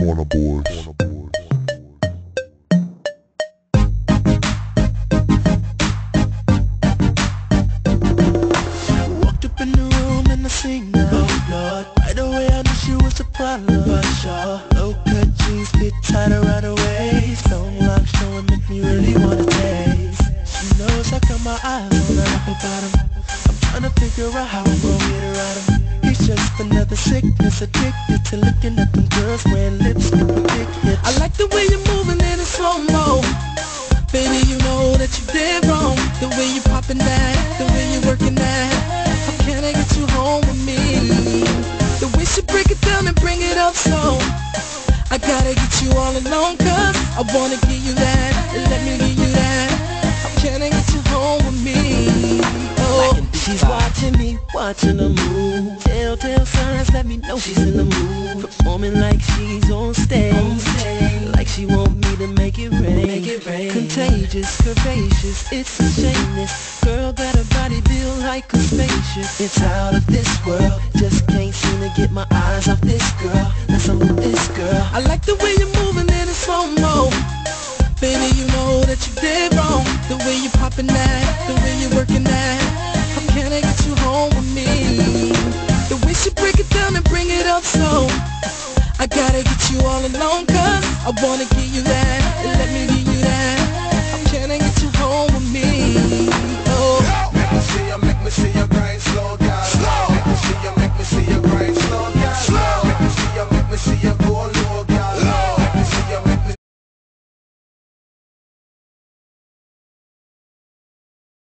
Corner Boys. Walked up in the room and I seen her. Oh Lord, right away I knew she was a problem. For sure, low cut jeans fit tight around her waist. Long locks showing make me really wanna taste. She knows I got my eyes on her upper bottom. I'm trying to figure out how I'm gonna get her out of him. He's just another sickness, addicted to looking at them girls wearing lipstick with big hips. I like the way you're moving in a slow-mo. Baby, you know that you did wrong. The way you popping that, the way you working that. How can I get you home with me? The way she break it down and bring it up slow. I gotta get you all alone, cause I wanna give you that, and let me give you that. How can I get you home with me? Oh, she's watching me, watching her move. Telltale signs let me know she's in the mood. Performing like she's on stage, like she want me to make it rain. Contagious, curvaceous, it's a shame this girl got a body built like a spaceship. It's out of this world, just can't seem to get my eyes off this girl. That's I'm with this girl. I like the way you're moving in a slow-mo. Baby, you know that you did wrong. The way you popping that, the way you working that. How can I get you home with me? The way she break it down and bring it up slow. I gotta get you all alone, cause I wanna give